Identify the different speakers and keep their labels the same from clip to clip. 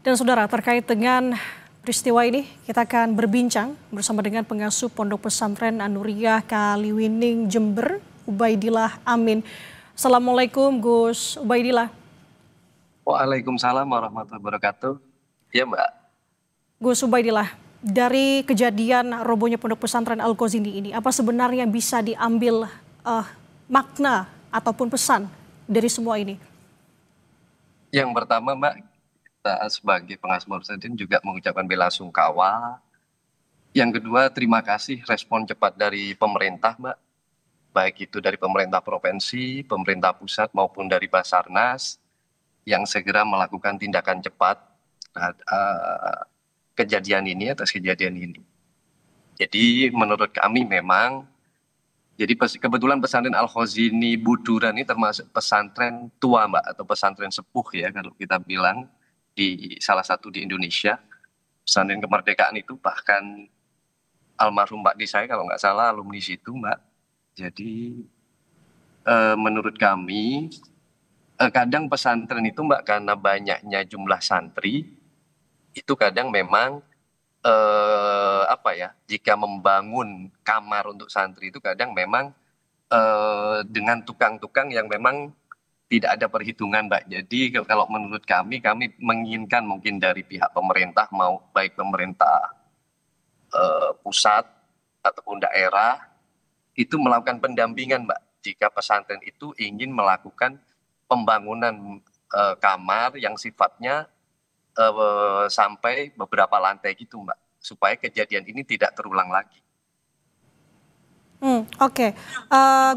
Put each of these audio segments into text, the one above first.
Speaker 1: Dan saudara, terkait dengan peristiwa ini, kita akan berbincang bersama dengan pengasuh Pondok Pesantren An-Nuriyah Kaliwining Jember, Ubaidillah Amin. Assalamualaikum Gus Ubaidillah.
Speaker 2: Waalaikumsalam warahmatullahi wabarakatuh. Ya Mbak,
Speaker 1: Gus Ubaidillah, dari kejadian robohnya Pondok Pesantren Al-Ghazini ini, apa sebenarnya bisa diambil makna ataupun pesan dari semua ini?
Speaker 2: yang pertama Mbak, kita sebagai pengasuh pesantren juga mengucapkan bela sungkawa. Yang kedua, terima kasih respon cepat dari pemerintah Mbak, baik itu dari pemerintah provinsi, pemerintah pusat maupun dari Basarnas yang segera melakukan tindakan cepat terhadap kejadian ini atas kejadian ini. Jadi menurut kami memang jadi kebetulan pesantren Al-Ghazini Buduran ini termasuk pesantren tua Mbak, atau pesantren sepuh ya kalau kita bilang, di salah satu di Indonesia. Pesantren kemerdekaan itu bahkan almarhum Pak Di saya kalau nggak salah alumni situ Mbak. Jadi menurut kami kadang pesantren itu Mbak, karena banyaknya jumlah santri itu kadang memang apa ya, jika membangun kamar untuk santri itu kadang memang dengan tukang-tukang yang memang tidak ada perhitungan Mbak. Jadi kalau menurut kami menginginkan mungkin dari pihak pemerintah, mau baik pemerintah pusat ataupun daerah, itu melakukan pendampingan Mbak. Jika pesantren itu ingin melakukan pembangunan kamar yang sifatnya sampai beberapa lantai gitu Mbak, supaya kejadian ini tidak terulang lagi.
Speaker 1: Oke.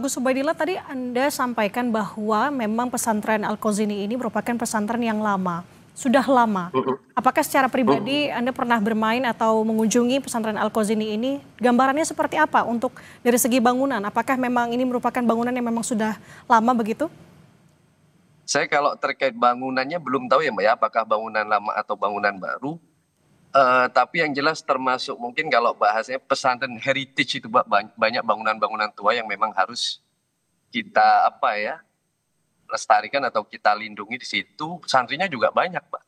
Speaker 1: Gus Ubaidillah, tadi Anda sampaikan bahwa memang pesantren Al-Ghazini ini merupakan pesantren yang lama, sudah lama. Apakah secara pribadi Anda pernah bermain atau mengunjungi pesantren Al-Ghazini ini? Gambarannya seperti apa untuk dari segi bangunan? Apakah memang ini merupakan bangunan yang memang sudah lama begitu?
Speaker 2: Saya kalau terkait bangunannya belum tahu ya Mbak ya, apakah bangunan lama atau bangunan baru. Tapi yang jelas termasuk mungkin kalau bahasanya pesantren heritage itu Mbak, banyak bangunan-bangunan tua yang memang harus kita apa ya, lestarikan atau kita lindungi di situ. Santrinya juga banyak Mbak.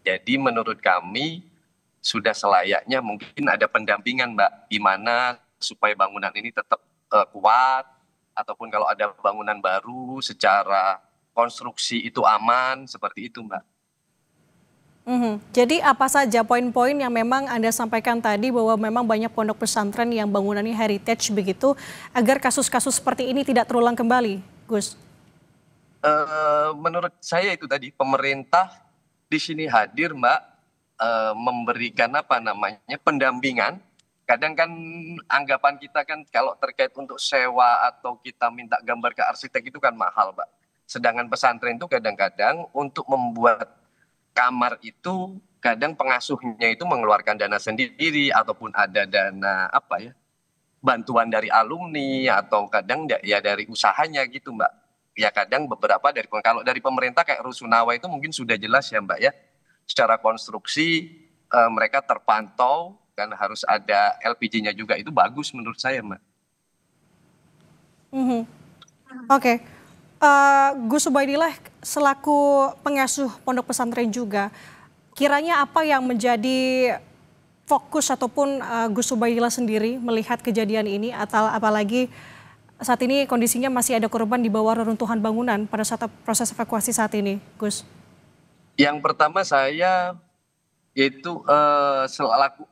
Speaker 2: Jadi menurut kami sudah selayaknya mungkin ada pendampingan Mbak, gimana supaya bangunan ini tetap kuat, ataupun kalau ada bangunan baru secara konstruksi itu aman, seperti itu Mbak.
Speaker 1: Jadi apa saja poin-poin yang memang Anda sampaikan tadi bahwa memang banyak pondok pesantren yang bangunannya heritage begitu, agar kasus-kasus seperti ini tidak terulang kembali, Gus?
Speaker 2: Menurut saya itu tadi pemerintah di sini hadir Mbak, memberikan apa namanya pendampingan. Kadang kan anggapan kita kan kalau terkait untuk sewa atau kita minta gambar ke arsitek itu kan mahal Mbak. Sedangkan pesantren itu kadang-kadang untuk membuat kamar itu kadang pengasuhnya itu mengeluarkan dana sendiri, ataupun ada dana apa ya, bantuan dari alumni, atau kadang ya dari usahanya gitu Mbak. Ya kadang beberapa dari, kalau dari pemerintah kayak Rusunawa itu mungkin sudah jelas ya Mbak ya, secara konstruksi mereka terpantau kan, harus ada LPG-nya juga, itu bagus menurut saya Mbak.
Speaker 1: Oke. Gus Ubaidillah, selaku pengasuh pondok pesantren juga, kiranya apa yang menjadi fokus ataupun Gus Ubaidillah sendiri melihat kejadian ini, atau apalagi saat ini kondisinya masih ada korban di bawah reruntuhan bangunan pada saat proses evakuasi saat ini, Gus?
Speaker 2: Yang pertama saya yaitu selaku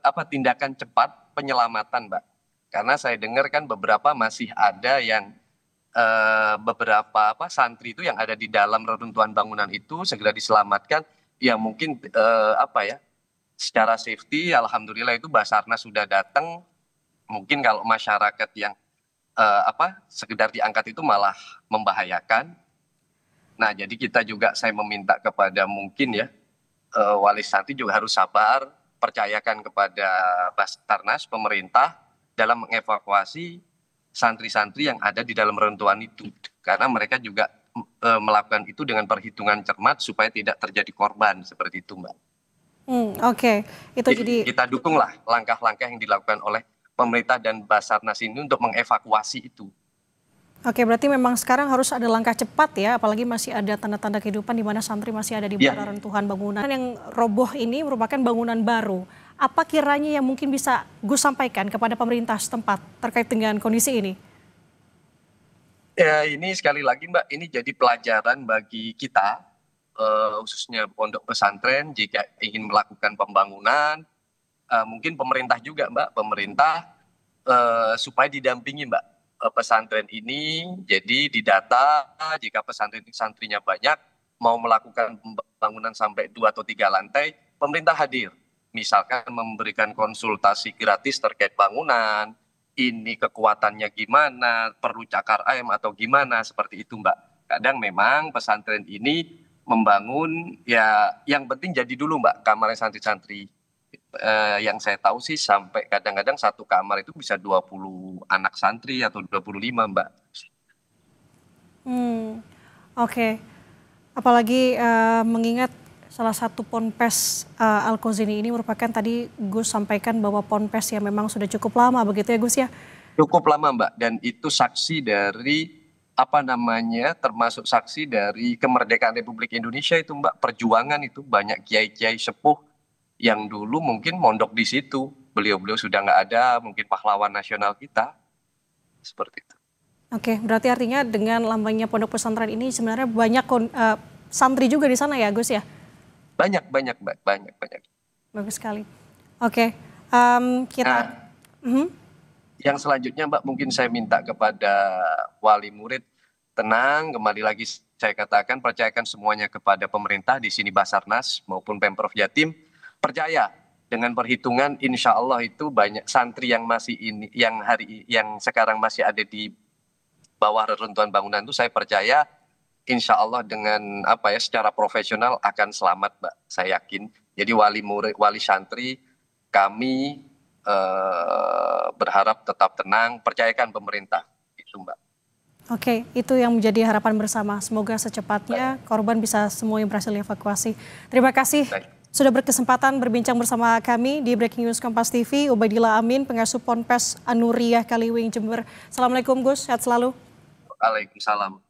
Speaker 2: apa tindakan cepat penyelamatan Mbak. Karena saya dengar kan beberapa masih ada yang beberapa santri itu yang ada di dalam reruntuhan bangunan itu segera diselamatkan. Ya mungkin apa ya, secara safety alhamdulillah itu Basarnas sudah datang. Mungkin kalau masyarakat yang sekedar diangkat itu malah membahayakan. Nah jadi kita juga, saya meminta kepada mungkin ya wali santri juga harus sabar, percayakan kepada Basarnas pemerintah dalam mengevakuasi santri-santri yang ada di dalam reruntuhan itu, karena mereka juga melakukan itu dengan perhitungan cermat supaya tidak terjadi korban, seperti itu Mbak.
Speaker 1: Oke, itu jadi
Speaker 2: Kita dukunglah langkah-langkah yang dilakukan oleh pemerintah dan Basarnas ini untuk mengevakuasi itu.
Speaker 1: Oke, berarti memang sekarang harus ada langkah cepat ya, apalagi masih ada tanda-tanda kehidupan di mana santri masih ada di bawah
Speaker 2: Ya,
Speaker 1: reruntuhan bangunan. Yang roboh ini merupakan bangunan baru. Apa kiranya yang mungkin bisa Gus sampaikan kepada pemerintah setempat terkait dengan kondisi ini?
Speaker 2: ya ini sekali lagi Mbak, ini jadi pelajaran bagi kita, khususnya pondok pesantren jika ingin melakukan pembangunan, mungkin pemerintah juga Mbak, pemerintah supaya didampingi Mbak pesantren ini, jadi didata jika pesantren santrinya banyak, mau melakukan pembangunan sampai 2 atau 3 lantai, pemerintah hadir. Misalkan memberikan konsultasi gratis terkait bangunan, ini kekuatannya gimana, perlu cakar ayam atau gimana, seperti itu Mbak. Kadang memang pesantren ini membangun, ya yang penting jadi dulu Mbak, kamarnya santri-santri. Yang saya tahu sih sampai kadang-kadang satu kamar itu bisa 20 anak santri atau 25 Mbak.
Speaker 1: Hmm, oke. Apalagi mengingat salah satu ponpes Al-Qazzini ini merupakan tadi Gus sampaikan bahwa ponpes yang memang sudah cukup lama begitu ya Gus ya?
Speaker 2: Cukup lama Mbak, dan itu saksi dari apa namanya, termasuk saksi dari kemerdekaan Republik Indonesia itu Mbak, perjuangan itu banyak kiai-kiai sepuh yang dulu mungkin mondok di situ. Beliau-beliau sudah nggak ada, mungkin pahlawan nasional kita, seperti itu.
Speaker 1: Oke, berarti artinya dengan lambangnya pondok pesantren ini sebenarnya banyak santri juga di sana ya Gus ya?
Speaker 2: Banyak, banyak Mbak, banyak, banyak.
Speaker 1: Bagus sekali. Oke, kita.
Speaker 2: Nah, yang selanjutnya Mbak, mungkin saya minta kepada wali murid tenang, kembali lagi saya katakan percayakan semuanya kepada pemerintah di sini Basarnas maupun Pemprov Jatim. Percaya dengan perhitungan insya Allah itu banyak santri yang masih ini yang sekarang masih ada di bawah reruntuhan bangunan itu, saya percaya insya Allah dengan apa ya, secara profesional akan selamat Mbak, saya yakin. Jadi wali murid, wali santri kami berharap tetap tenang, percayakan pemerintah, itu Mbak.
Speaker 1: Oke, itu yang menjadi harapan bersama. Semoga secepatnya korban bisa semuanya berhasil dievakuasi. Terima kasih
Speaker 2: Baik.
Speaker 1: sudah berkesempatan berbincang bersama kami di Breaking News Kompas TV. Ubaidillah Amin, pengasuh Ponpes An-Nuriyah Kaliwing Jember. Assalamualaikum Gus, sehat selalu.
Speaker 2: Waalaikumsalam.